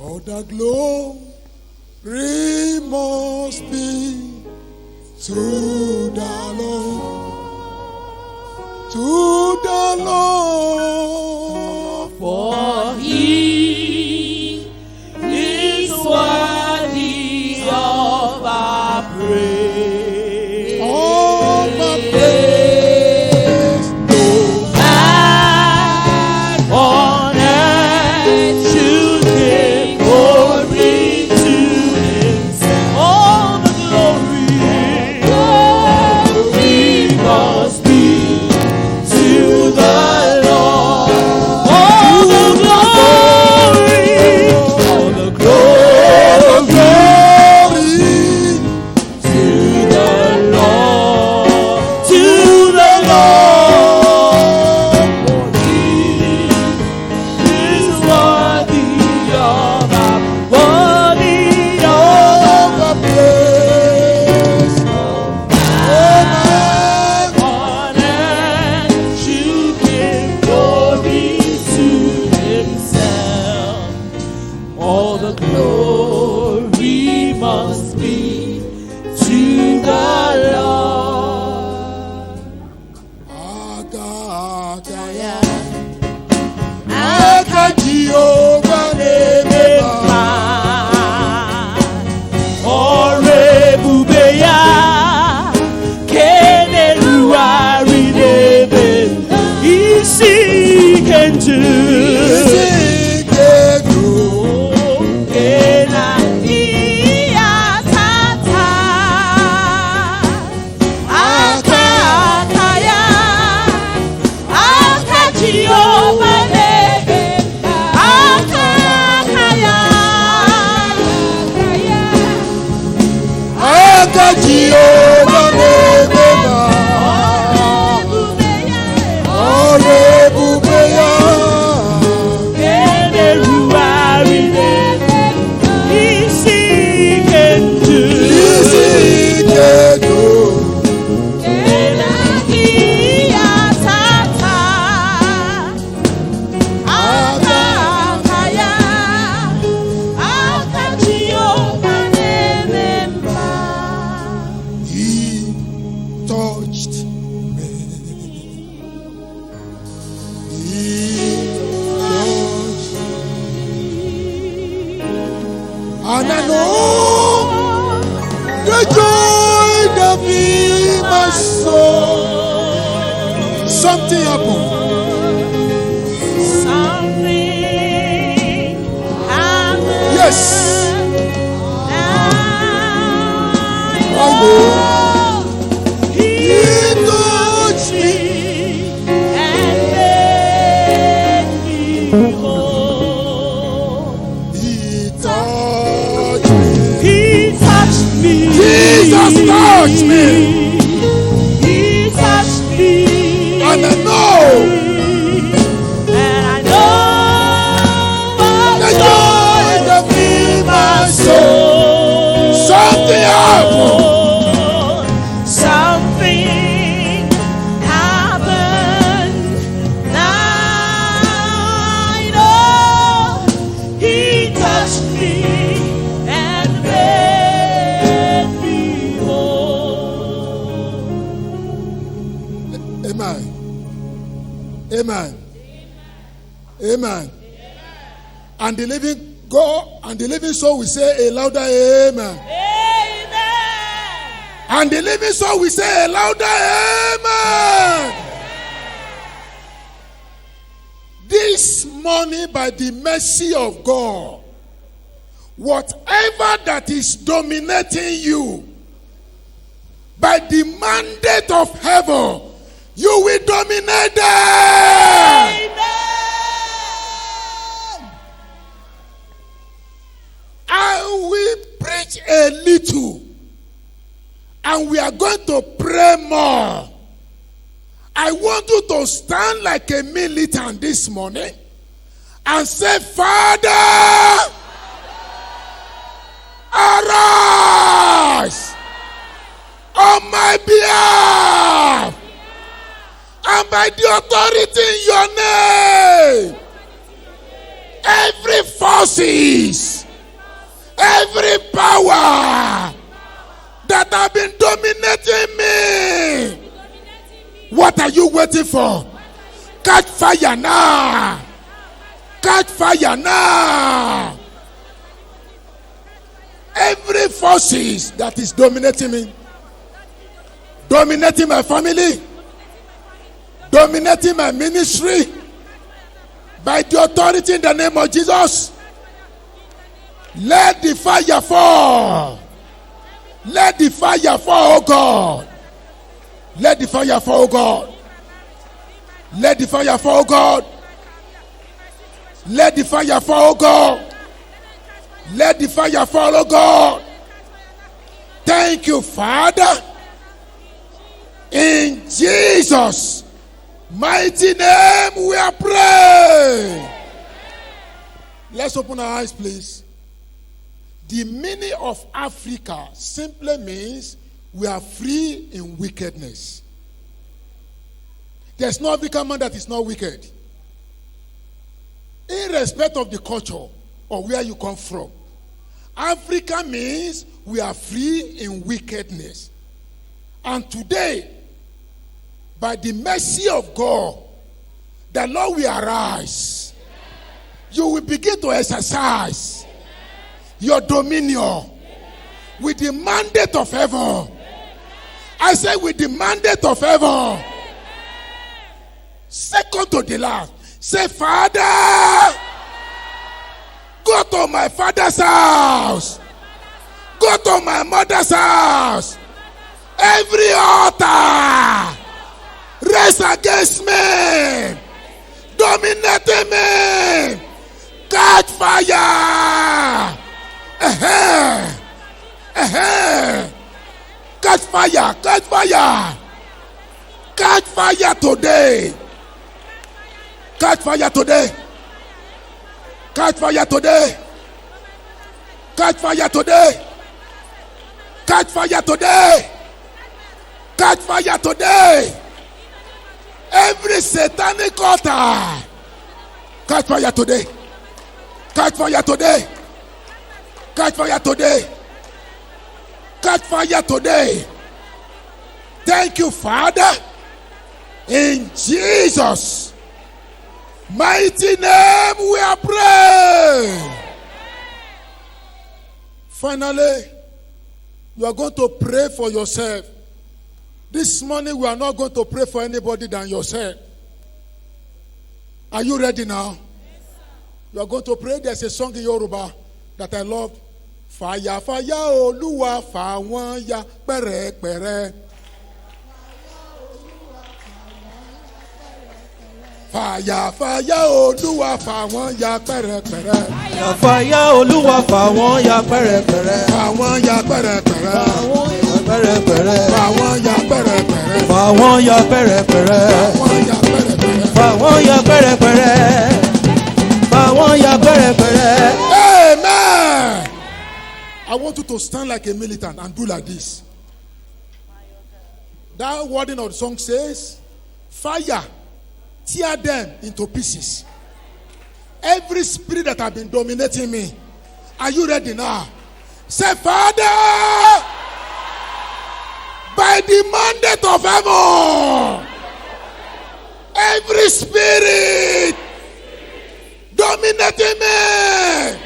All the glory must be to the Lord, for He is worthy of our praise. all the praise. No man on earth should give glory to Himself. All the glory must be to the Lord. All the glory to the Lord, to the Lord. For He is worthy of our worthy of the praise. on earth should give glory to Himself. All the glory must be to the Lord. Aka Jehovah Nebeba. Orebubeya keneruari nebe isi kentu kena iya tata akakaya akajioma nebe akakaya Aka Jehovah Nebeba. Orebubeya. keneruari nebe isi kentu Isikedo. He touched me. He touched me. And I know the joy that fills my soul. Something happened. Yes. I know. He touched me. He touched me. He touched me. Jesus touched me. He touched me. And I know And I know the joy that fills my soul. Something happened. Something happened. I know He touched me and made me whole. Amen. Amen. Amen. And the living God and the living soul will say a louder amen. Amen. And the living soul will say a louder amen. This morning, by the mercy of God, whatever that is dominating you, by the mandate of heaven, you will dominate them. Amen. I will preach a little, and we are going to pray more. I want you to stand like a militant this morning and say, Father, arise on my behalf, and by the authority in your name, Every forces, every power that have been dominating me, what are you waiting for? Catch fire now. Catch fire now. Every forces that is dominating me, dominating my family, dominating my ministry, by the authority in the name of Jesus, let the fire fall. Let the fire fall, oh God. Let the fire fall, oh God. Let the fire fall, oh God. Let the fire fall, oh God. Let the fire fall, oh God. Thank you, Father. In Jesus' mighty name we are praying. Let's open our eyes, please. The meaning of Africa simply means we are free in wickedness. There's no African man that is not wicked. Irrespective of the culture or where you come from. Africa means we are free in wickedness. And today, by the mercy of God, the Lord will arise. You will begin to exercise your dominion with the mandate of heaven. I say with the mandate of heaven. Second to the last. Say, Father, go to my father's house. Go to my mother's house. Every altar raised against me, dominating me, catch fire. Catch fire, catch fire. Catch fire today. Catch fire today. Catch fire today. Catch fire today. Catch fire today. Catch fire today. Every satanic altar. Catch fire today. Catch fire today. Catch fire today. Catch fire today. Thank you, Father. In Jesus' mighty name we are praying. Finally, you are going to pray for yourself. This morning we are not going to pray for anybody than yourself. Are you ready now? You are going to pray. There's a song in Yoruba that I love. Fire, fire, Oluwa, fawon ya, pere, pere. Fire, fire, Oluwa, fawon ya, pere, pere. Fire, fire, Oluwa, fawon ya, pere, pere. Fawon ya, pere, pere. Pere, pere. Fawon ya, pere, pere. Fawon ya, pere, pere. Fawon ya, pere, pere. Fawon ya, pere, pere. Fawon ya, pere, pere. Amen. I want you to stand like a militant and do like this. That wording of the song says, fire, tear them into pieces. Every spirit that has been dominating me. Are you ready now? Say, Father, by the mandate of heaven, every spirit dominating me,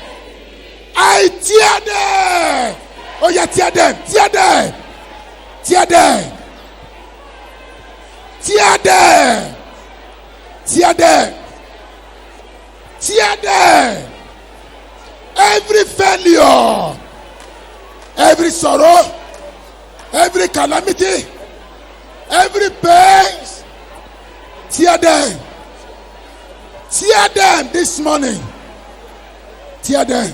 I tear them. Oh yeah, tear them, tear them, tear them, tear them, tear them, tear them. Every failure, every sorrow, every calamity, every pain, tear them. Tear them this morning. Tear them.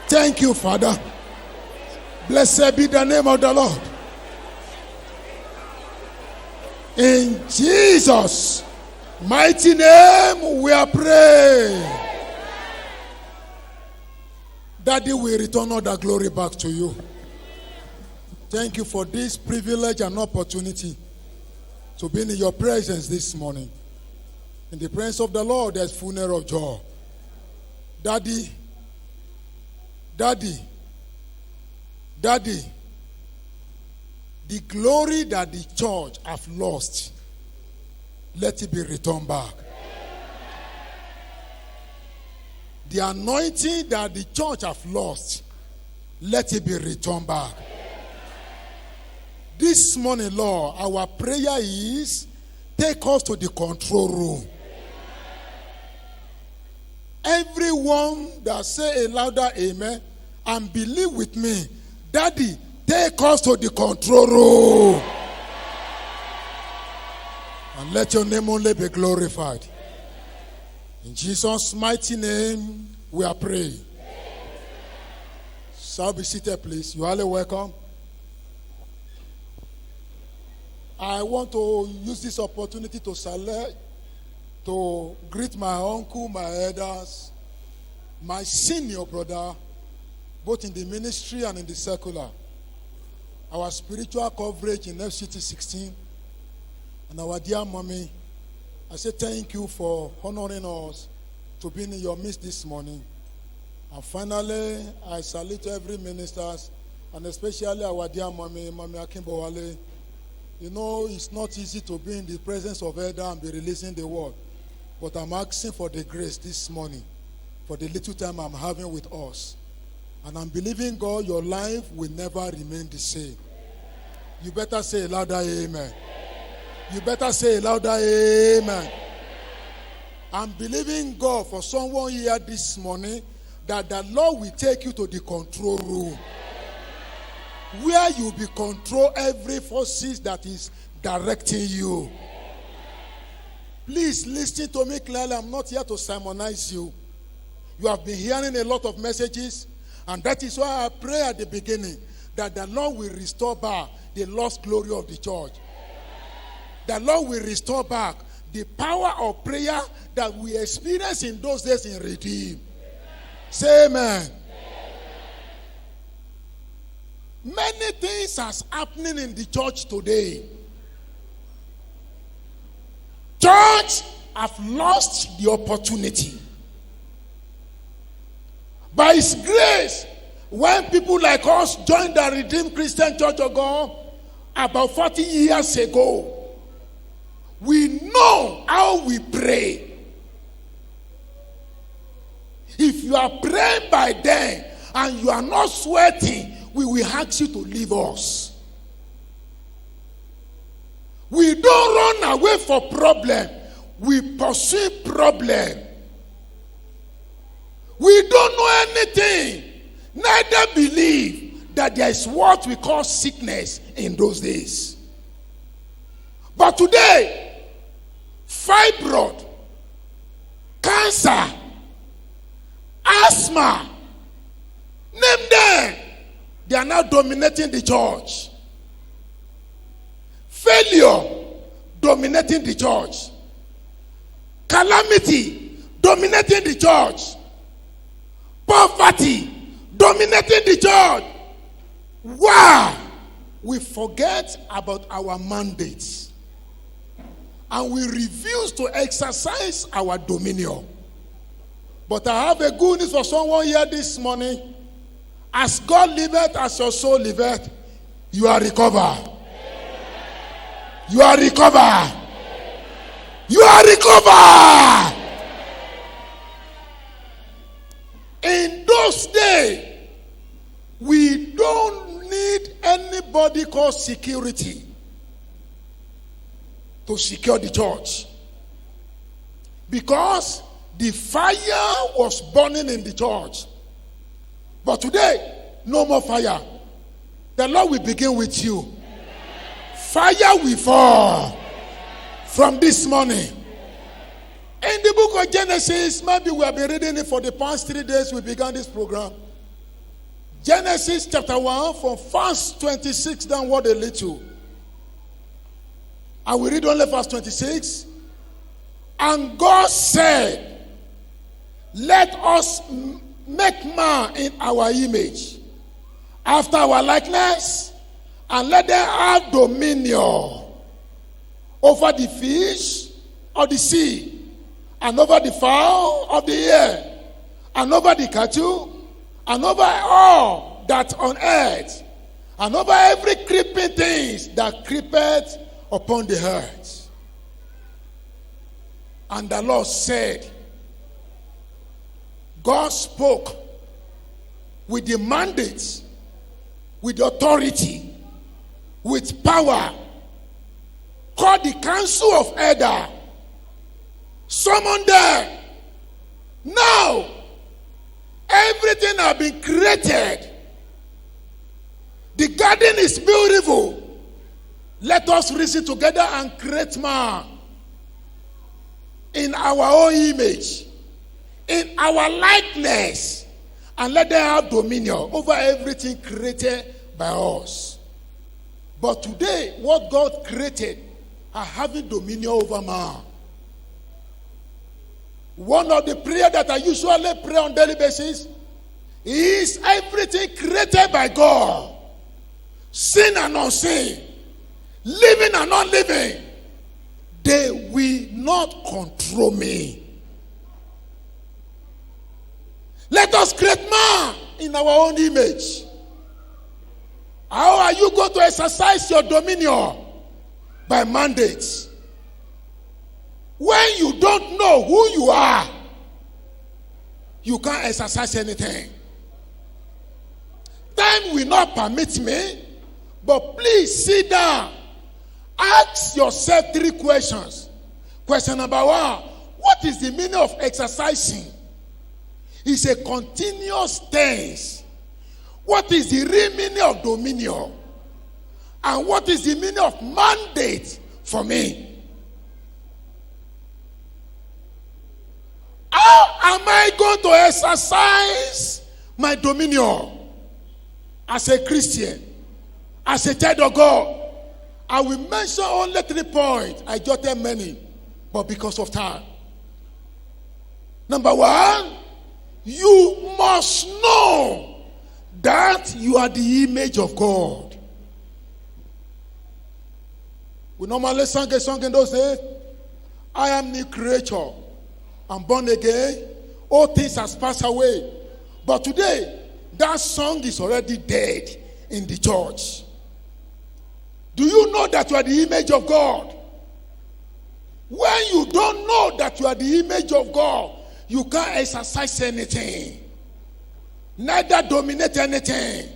Thank you, Father. Blessed be the name of the Lord. In Jesus' mighty name we are praying. Daddy, we return all the glory back to you. Thank you for this privilege and opportunity to be in your presence this morning. In the presence of the Lord, there's fullness of joy. Daddy, the glory that the church have lost, let it be returned back. The anointing that the church have lost, let it be returned back. This morning, Lord, our prayer is, take us to the control room. Everyone that say a louder amen and believe with me, Daddy, take us to the control room. And let your name only be glorified. In Jesus' mighty name, we are praying. Shall be seated, please. You are all welcome. I want to use this opportunity to greet my uncle, my elders, my senior brother, both in the ministry and in the secular. Our spiritual coverage in FCT 16, and our dear mommy. I say thank you for honoring us to be in your midst this morning. And finally, I salute every minister, and especially our dear mommy, Mommy Akimbowale. You know, it's not easy to be in the presence of elder and be releasing the word. But I'm asking for the grace this morning, for the little time I'm having with us. And I'm believing, God, your life will never remain the same. You better say a louder amen. You better say a louder amen. I'm believing, God, for someone here this morning, that the Lord will take you to the control room, where you will control every forces that is directing you. Please listen to me clearly. I'm not here to sermonize you. You have been hearing a lot of messages, and that is why I pray at the beginning that the Lord will restore back the lost glory of the church. The Lord will restore back the power of prayer that we experienced in those days in Redeem. Say amen. Many things are happening in the church today. Church have lost the opportunity. By His grace, when people like us joined the Redeemed Christian Church of God about 40 years ago, we know how we pray. If you are praying by then and you are not sweating, we will ask you to leave us. We don't run away from problem. We pursue problem. We don't know anything, neither believe that there is what we call sickness in those days. But today, fibroid, cancer, asthma, name them, they are now dominating the church. Failure, dominating the church. Calamity, dominating the church. Poverty, dominating the church. Why? We forget about our mandates. And we refuse to exercise our dominion. But I have a good news for someone here this morning. As God liveth, as your soul liveth, you are recovered. You are recovered. You are recovered. In those days, we don't need anybody called security to secure the church. Because the fire was burning in the church. But today, no more fire. The Lord will begin with you. Fire will fall from this morning. In the book of Genesis, maybe we have been reading it for the past 3 days we began this program. Genesis chapter 1 from verse 26 downward a little. I will read only verse 26. And God said, let us make man in our image, after our likeness, and let them have dominion over the fish of the sea, and over the fowl of the air, and over the cattle, and over all that on earth, and over every creeping thing that creepeth upon the earth. And the Lord said, God spoke with the mandate, with authority, with power, called the council of elder, summon them. Now, everything has been created. The garden is beautiful. Let us reason together and create man in our own image, in our likeness, and let them have dominion over everything created by us. But today, what God created are having dominion over man. One of the prayers that I usually pray on a daily basis is everything created by God, seen and unseen, living and non-living, they will not control me. Let us create man in our own image. How are you going to exercise your dominion? By mandates. When you don't know who you are, you can't exercise anything. Time will not permit me, but please sit down. Ask yourself 3 questions. Question number 1, what is the meaning of exercising? It's a continuous tense. What is the real meaning of dominion? And what is the meaning of mandate for me? How am I going to exercise my dominion as a Christian, as a child of God? I will mention only 3 points. I jotted many, but because of time. Number 1, you must know that you are the image of God. We normally sang a song in those days. I am new creature. I'm born again. All things have passed away. But today, that song is already dead in the church. Do you know that you are the image of God? When you don't know that you are the image of God, you can't exercise anything. Neither dominate anything.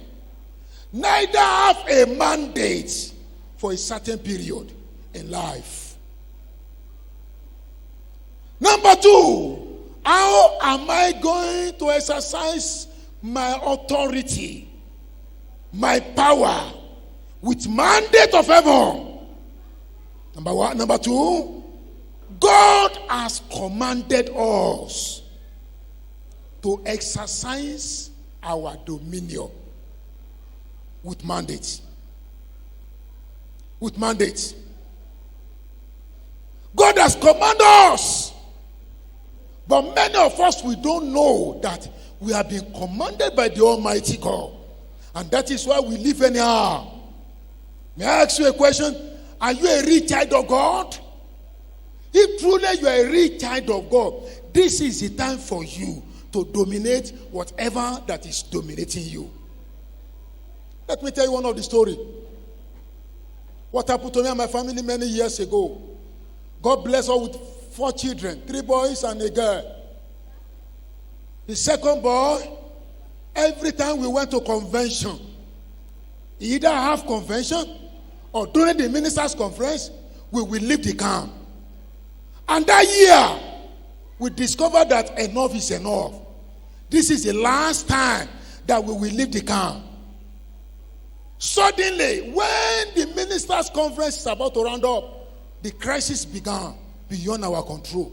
Neither have a mandate for a certain period in life. Number 2, how am I going to exercise my authority, my power, with mandate of heaven? Number 1. Number 2, God has commanded us to exercise our dominion with mandate. With mandate. God has commanded us. But many of us, we don't know that we have been commanded by the Almighty God. And that is why we live anyhow. May I ask you a question? Are you a real child of God? If truly you are a real child of God, this is the time for you to dominate whatever that is dominating you. Let me tell you one of the story. What happened to me and my family many years ago. God blessed us with 4 children, 3 boys and a girl. The second boy, every time we went to convention, either have convention or during the ministers' conference, we will leave the camp. And that year, we discovered that enough is enough. This is the last time that we will leave the camp. Suddenly, when the ministers' conference is about to round up, the crisis began beyond our control.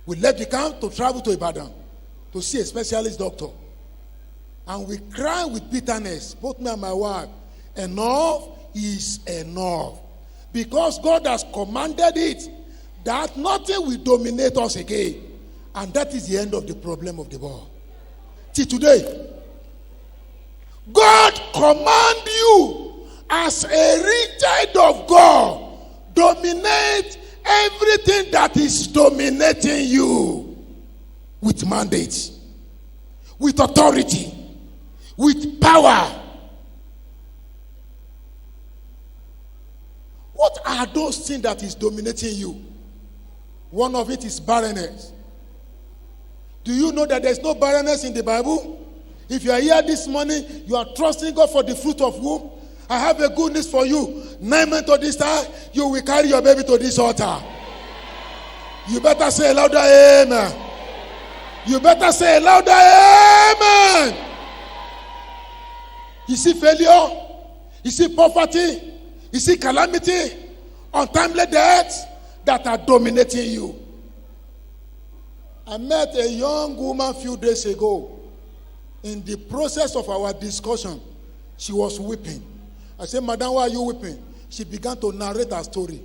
We left the camp to travel to Ibadan to see a specialist doctor. And we cried with bitterness, both me and my wife. Enough is enough. Because God has commanded it, that nothing will dominate us again. And that is the end of the problem of the world. Till today, God command you as a real child of God, dominate Everything that is dominating you with mandate, with authority, with power. What are those things that is dominating you? One of it is barrenness. Do you know that there's no barrenness in the Bible? If you are here this morning, you are trusting God for the fruit of womb. I have a good news for you. 9 months to this time, you will carry your baby to this altar. You better say louder, amen. You better say louder, amen. You see failure? You see poverty? You see calamity? Untimely death that are dominating you. I met a young woman a few days ago. In the process of our discussion, she was weeping. I said, Madam, why are you weeping? She began to narrate her story.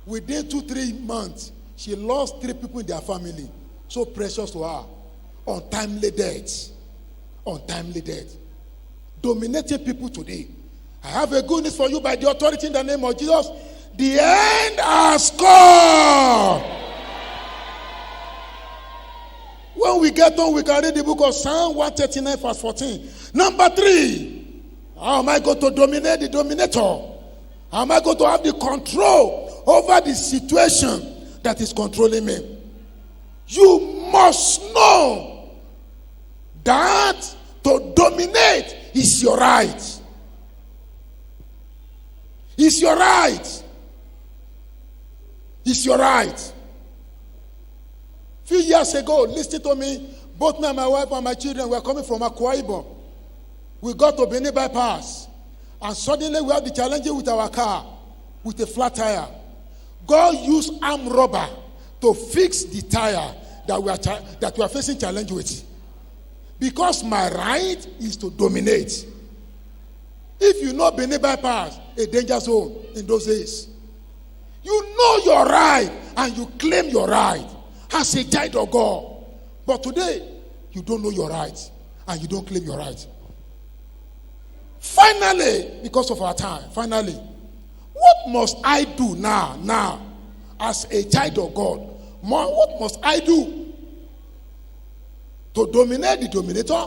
Within 2-3 months, she lost 3 people in their family. So precious to her. Untimely death. Untimely death. Dominating people today. I have a good news for you by the authority in the name of Jesus. The end has come. When we get on, we can read the book of Psalm 139 verse 14. Number 3. How am I going to dominate the dominator? How am I going to have the control over the situation that is controlling me? You must know that to dominate is your right. It's your right. It's your right. Few years ago, listen to me, both me and my wife and my children were coming from Akwa Ibom. We got to Benin bypass, and suddenly we had the challenge with our car with a flat tire. God used armed robber to fix the tire that we are facing challenge with. Because my right is to dominate. If you know Benin bypass, a danger zone in those days, you know your right and you claim your right as a child of God. But today, you don't know your right and you don't claim your right. Finally, because of our time, what must I do now, as a child of God? What must I do to dominate the dominator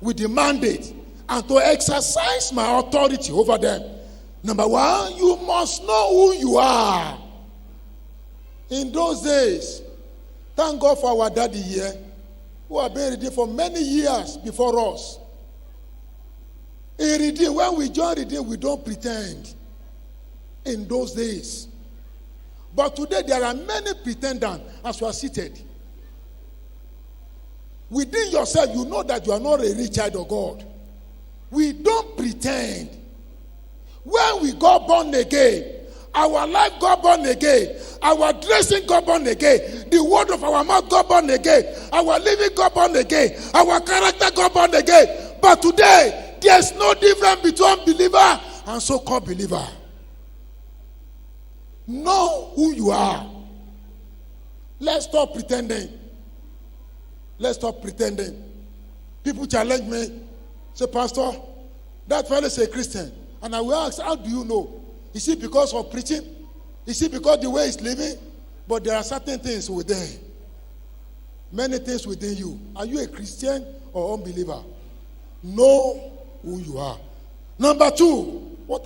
with the mandate and to exercise my authority over them? Number 1, you must know who you are. In those days, thank God for our daddy here, who have been redeemed for many years before us. In Redeem, when we join Redeem, we don't pretend. In those days. But today, there are many pretenders as you are seated. Within yourself, you know that you are not a real child of God. We don't pretend. When we got born again, our life got born again, our dressing got born again, the word of our mouth got born again, our living got born again, our character got born again. But today, there's no difference between believer and so-called believer. Know who you are. Let's stop pretending. Let's stop pretending. People challenge me. Say, Pastor, that fellow is a Christian. And I will ask, how do you know? Is it because of preaching? Is it because the way he's living? But there are certain things within. Many things within you. Are you a Christian or unbeliever? Know who you are. Number 2, what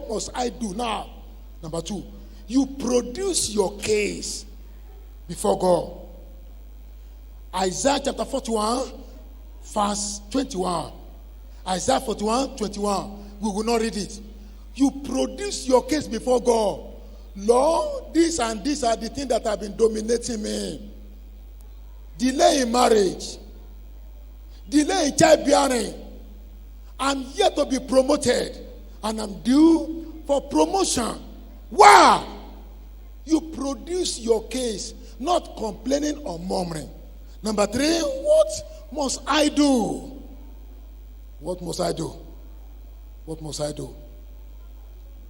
must I do now? Number 2, you produce your case before God. Isaiah chapter 41, verse 21. Isaiah 41, 21. We will not read it. You produce your case before God. Lord, these and these are the things that have been dominating me. Delay in marriage. Delay in childbearing. I'm yet to be promoted. And I'm due for promotion. Why? You produce your case, not complaining or murmuring. Number 3, what must I do? What must I do? What must I do?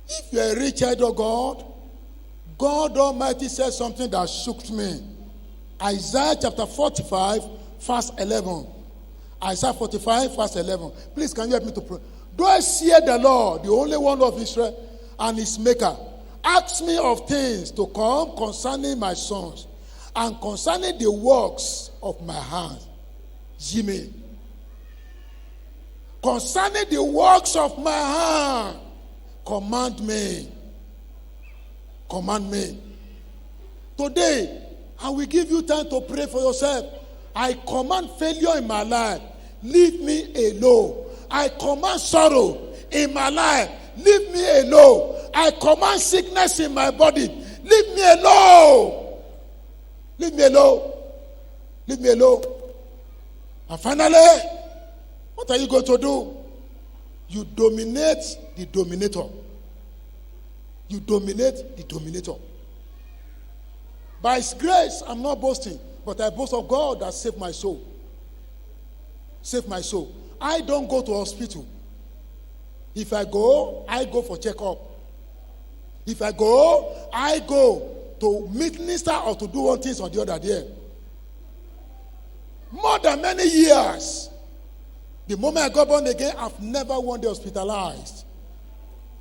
If you're a rich child of God, God Almighty said something that shook me. Isaiah chapter 45, verse 11. Isaiah 45, verse 11. Please, can you help me to pray? Do I fear the Lord, the only one of Israel, and his maker? ask me of things to come concerning my sons and concerning the works of my hands. Jimmy. Concerning the works of my hand, command me. Command me. Today, I will give you time to pray for yourself. I command failure in my life. Leave me alone. I command sorrow in my life. Leave me alone. I command sickness in my body. Leave me alone. Leave me alone. Leave me alone. And finally, what are you going to do? You dominate the dominator. You dominate the dominator. By His grace, I'm not boasting, but I boast of God that saved my soul. Saved my soul. I don't go to hospital. If I go for checkup. If I go to minister or to do one thing or the other there. More than many years. The moment I got born again, I've never one day hospitalized.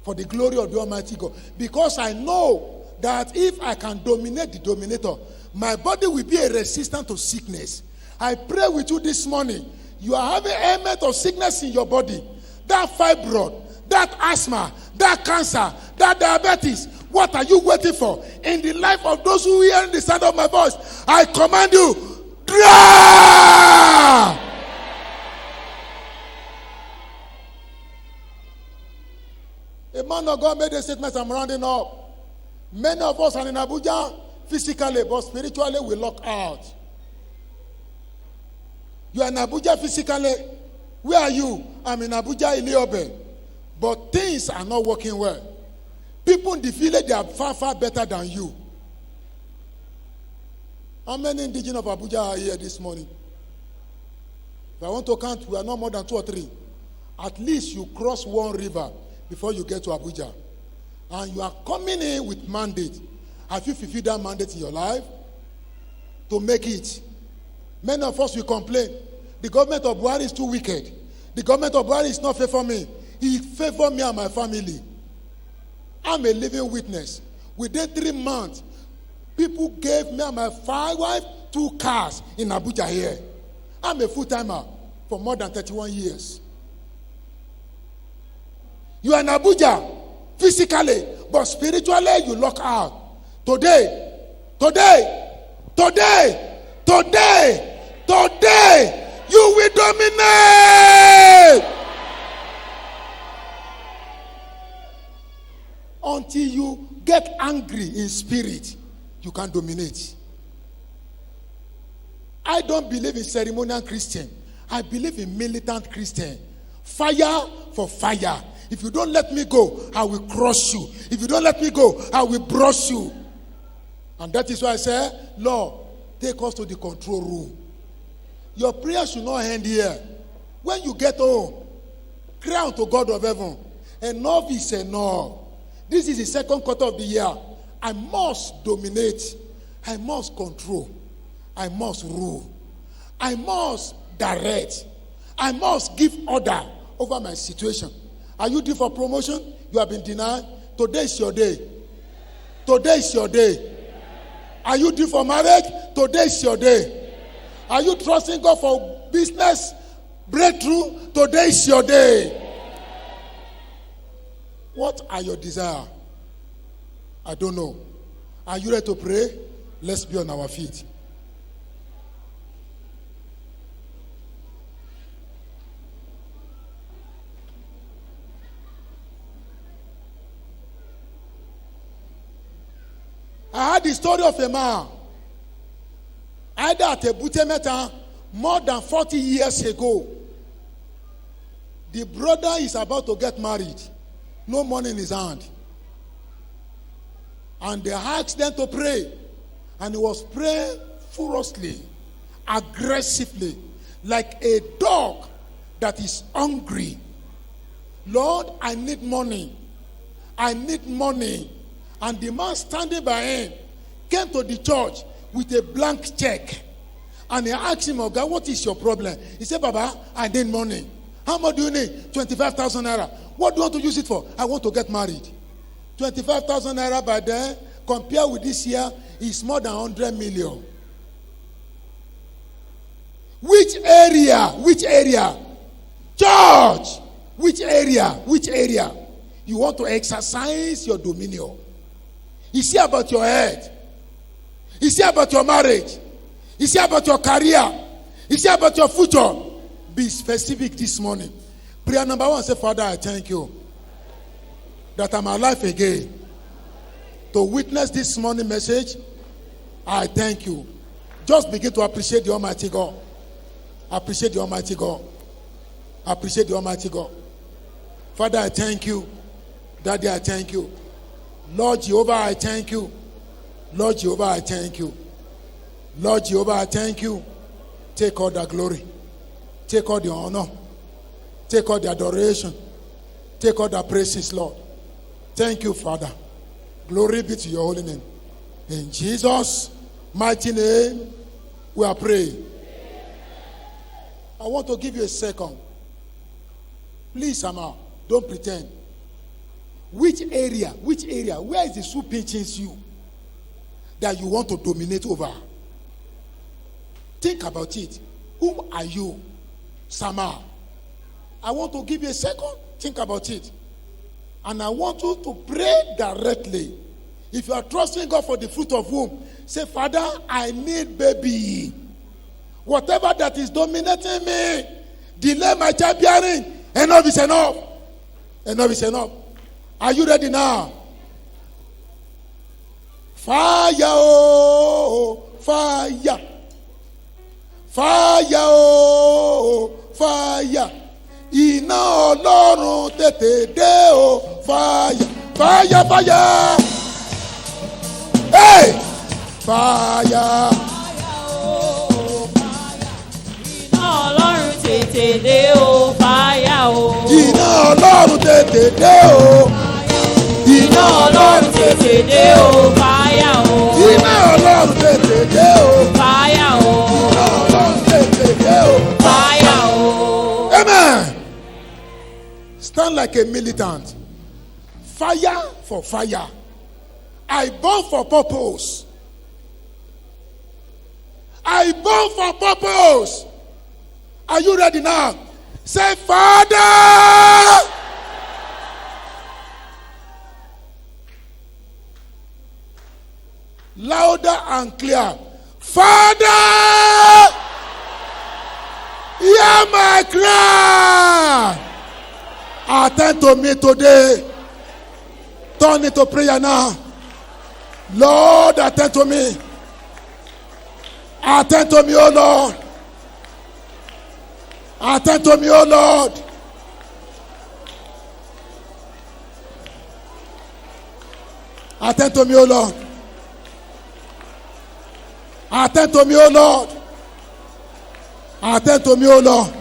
For the glory of the Almighty God. Because I know that if I can dominate the dominator, my body will be a resistant to sickness. I pray with you this morning. You are having ailment of sickness in your body. That fibroid, that asthma, that cancer, that diabetes. What are you waiting for? In the life of those who hear the sound of my voice, I command you, dry! A man of God made a statement, I'm rounding up. Many of us are in Abuja physically, but spiritually we lock out. You are in Abuja physically. Where are you? I'm in Abuja, Iliobe. But things are not working well. People in the village, they are far, far better than you. How many indigenous of Abuja are here this morning? If I want to count, we are not more than 2 or 3. At least you cross one river before you get to Abuja. And you are coming in with mandate. Have you fulfilled that mandate in your life? To make it. Many of us will complain. The government of Buhari is too wicked. The government of Buhari is not fair for me. He favored me and my family. I'm a living witness. Within 3 months, people gave me and my wife 2 cars in Abuja here. I'm a full-timer for more than 31 years. You are in Abuja physically, but spiritually you lock out. Today, you will dominate. Until you get angry in spirit, you can dominate. I don't believe in ceremonial Christian. I believe in militant Christian. Fire for fire. If you don't let me go, I will crush you. If you don't let me go, I will brush you. And that is why I say, Lord, take us to the control room. Your prayer should not end here. When you get home, cry unto God of heaven. Enough is enough. This is the 2nd quarter of the year. I must dominate. I must control. I must rule. I must direct. I must give order over my situation. Are you due for promotion? You have been denied. Today is your day. Today is your day. Are you due for marriage? Today is your day. Are you trusting God for business breakthrough? Today is your day. What are your desires? I don't know. Are you ready to pray? Let's be on our feet. I heard the story of a man. Either at Ebute Metta more than 40 years ago. The brother is about to get married. No money in his hand. And they asked them to pray. And he was praying furiously, aggressively, like a dog that is hungry. Lord, I need money. I need money. And the man standing by him came to the church with a blank check. And he asked him, "Okay, what is your problem?" He said, "Baba, I need money." "How much do you need?" 25,000 naira. "What do you want to use it for?" "I want to get married." 25,000 naira by then, compared with this year, is more than 100 million. Which area? Which area? Church! Which area? Which area? You want to exercise your dominion. Is it about your head? Is it about your marriage? Is it about your career? Is it about your future? Be specific this morning. Prayer number 1, say, Father, I thank you that I'm alive again to witness this morning message. I thank you. Just begin to appreciate the Almighty God. Appreciate the Almighty God. Appreciate the Almighty God. Father, I thank you. Daddy, I thank you. Lord Jehovah, I thank you. Lord Jehovah, I thank you. Lord Jehovah, I thank you. Take all the glory. Take all the honor. Take all the adoration. Take all the praises, Lord. Thank you, Father. Glory be to your holy name. In Jesus' mighty name, we are praying. I want to give you a second. Please, Sama, don't pretend. Which area, where is the soup pinches you that you want to dominate over? Think about it. Who are you? Sama. I want to give you a second. Think about it. And I want you to pray directly. If you are trusting God for the fruit of womb, say, Father, I need baby. Whatever that is dominating me, delay my childbearing. Enough is enough. Enough is enough. Are you ready now? Fire, oh, fire. Fire, oh, fire. Iná Ọlọ́run tètè dé o. Fire, fire, fire. Hey! Fire. Iná Ọlọ́run tètè dé o. Fire o. Iná Ọlọ́run tètè dé o. Iná Ọlọ́run tètè dé o. Fire o. Iná Ọlọ́run tètè dé o. Fire o. Iná Ọlọ́run tètè dé o. Fire o. Amen. Stand like a militant. Fire for fire. I burn for purpose. I burn for purpose. Are you ready now? Say, Father. Louder and clear. Father, hear my cry. Attend to me today. Turn it to prayer now. Lord, attend to me. Attend to me, oh Lord. Attend to me, oh Lord. Attend to me, oh Lord. Attend to me, oh Lord. Attend to me, oh Lord.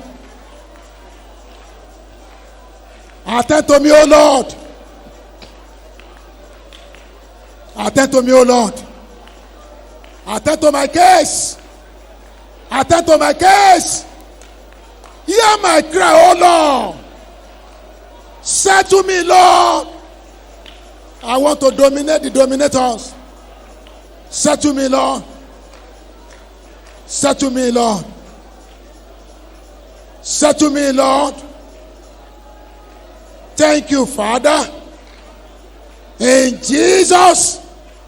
Attend to me, oh Lord. Attend to me, oh Lord. Attend to my case. Attend to my case. Hear my cry, oh Lord. Say to me, Lord. I want to dominate the dominators. Say to me, Lord. Say to me, Lord. Say to me, Lord. Thank you, Father. In Jesus'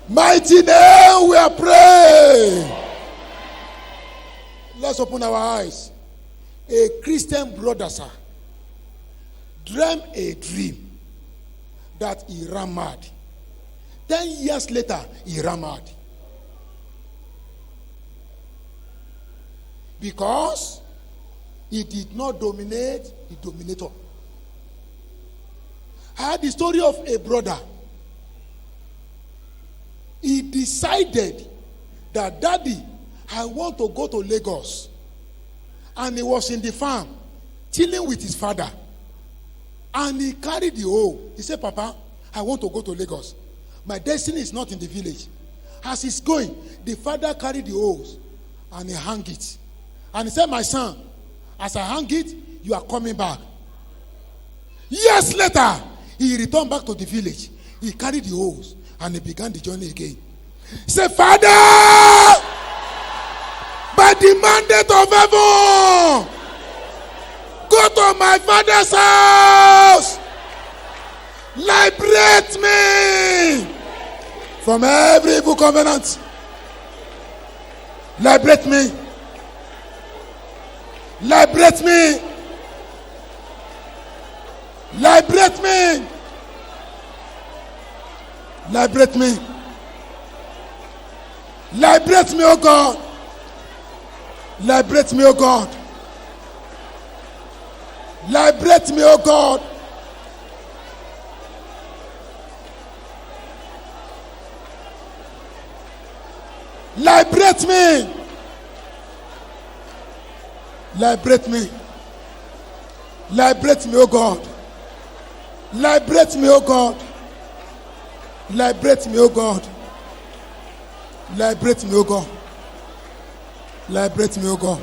mighty name we are praying. Let's open our eyes. A Christian brother, sir, dreamed a dream that he ran mad. 10 years later, he ran mad. Because he did not dominate the dominator. I had the story of a brother. He decided that, Daddy, I want to go to Lagos. And he was in the farm, chilling with his father. And he carried the hoe. He said, Papa, I want to go to Lagos. My destiny is not in the village. As he's going, the father carried the hoes and he hung it. And he said, my son, as I hang it, you are coming back. Years later, he returned back to the village. He carried the hose and he began the journey again. He said, Father, by the mandate of heaven, go to my father's house. Liberate me from every evil covenant. Liberate me. Liberate me. Liberate me. Liberate me. Liberate me, oh God. Liberate me, oh God. Liberate me, oh God. Liberate me. Liberate me. Liberate me, oh God. Liberate me, oh God. Liberate me, oh God. Liberate me, oh God. Liberate me, oh God.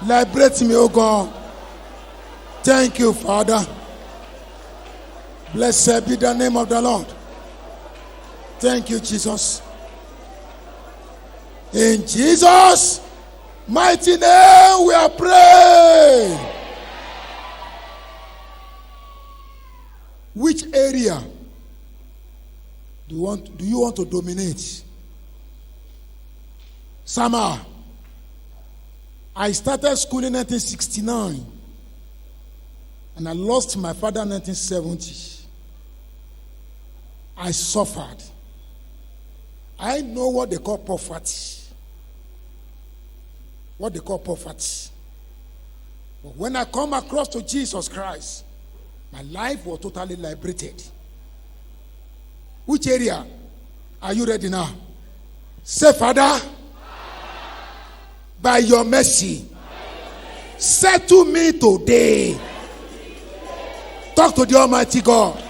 Liberate me, oh God. Thank you, Father. Blessed be the name of the Lord. Thank you, Jesus. In Jesus' mighty name we are praying. Which area do you want to dominate? Sama. I started school in 1969 and I lost my father in 1970. I suffered. I know what they call poverty. What they call poverty. But when I come across to Jesus Christ, my life was totally liberated. Which area are you ready now? Say, Father, by your mercy, settle me today. Talk to the Almighty God.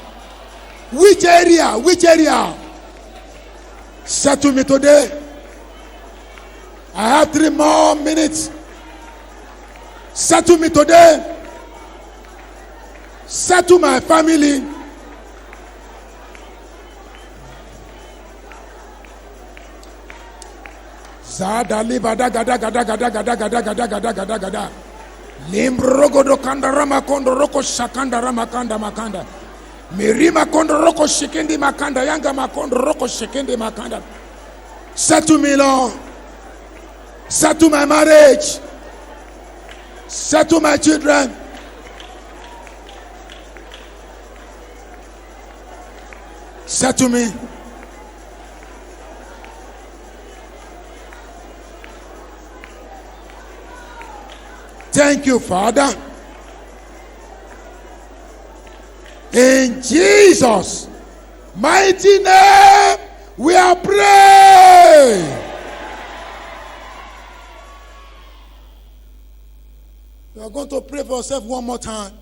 Which area? Which area? Settle me today. I have 3 more minutes. Settle me today. Settle my family. Zada libada gada gada gada gada gada gada gada gada gada. Limbrogo do kanda rama kondo roko shakanda rama kanda makanda. Mirima kondo roko shikendi makanda yanga makondo roko shikendi makanda. Settle me, Lord. Settle my marriage. Settle my children. Settle me. Thank you, Father. In Jesus' mighty name, we are praying. You are going to pray for yourself one more time.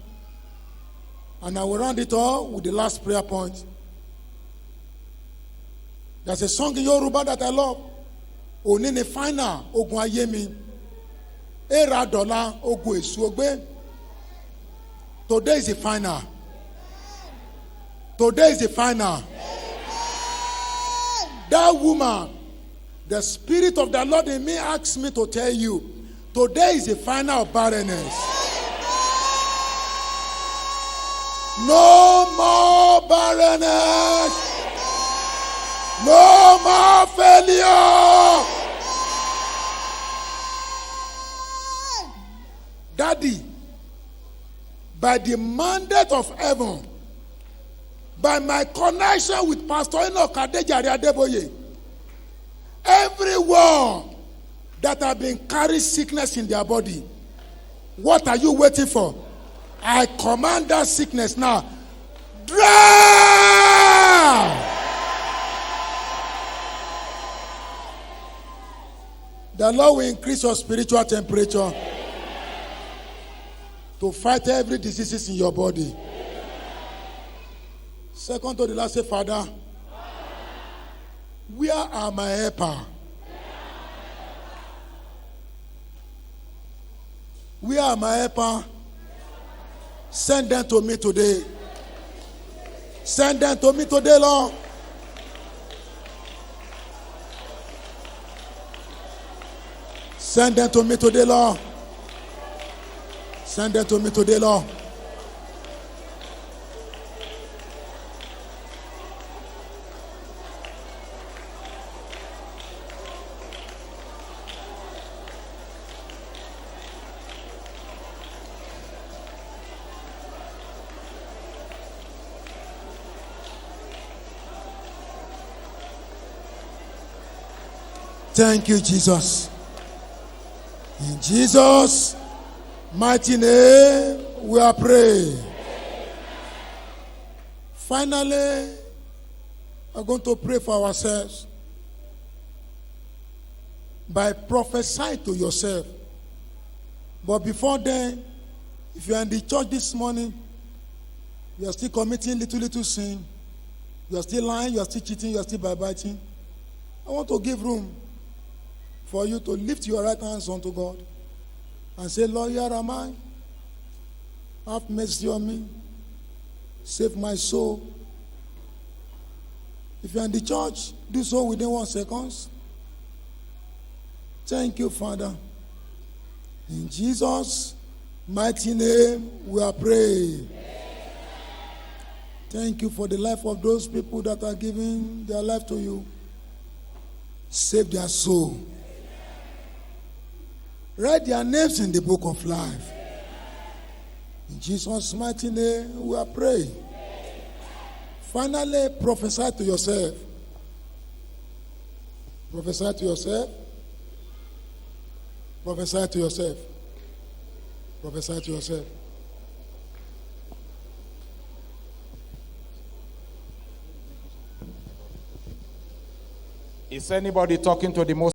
And I will round it all with the last prayer point. There's a song in Yoruba that I love. Onini final ogun ayemi. Era dola ogun esu ogbe. Today is the final. Today is the final. That woman, the Spirit of the Lord in me asks me to tell you, today is the final of barrenness. No more barrenness. No more failure. Daddy, by the mandate of heaven, by my connection with Pastor Enoch Adejare Adeboye, everyone that have been carrying sickness in their body, what are you waiting for? I command that sickness now. Drown! The Lord will increase your spiritual temperature to fight every disease in your body. Second to the last, say, Father, where are my helper? Where are my helper? Send them to me today. Send them to me today, Lord. Send them to me today, Lord. Send them to me today, Lord. Thank you, Jesus. In Jesus' mighty name, we are praying. Finally, we're going to pray for ourselves by prophesying to yourself. But before then, if you are in the church this morning, you are still committing little sin, you are still lying, you are still cheating, you are still backbiting, I want to give room for you to lift your right hands unto God and say, Lord, here am I. Have mercy on me. Save my soul. If you're in the church, do so within 1 second. Thank you, Father. In Jesus' mighty name, we are praying. Thank you for the life of those people that are giving their life to you. Save their soul. Write their names in the book of life. In Jesus' mighty name, we are praying. Finally, prophesy to yourself. Prophesy to yourself. Prophesy to yourself. Prophesy to yourself. Is anybody talking to the Most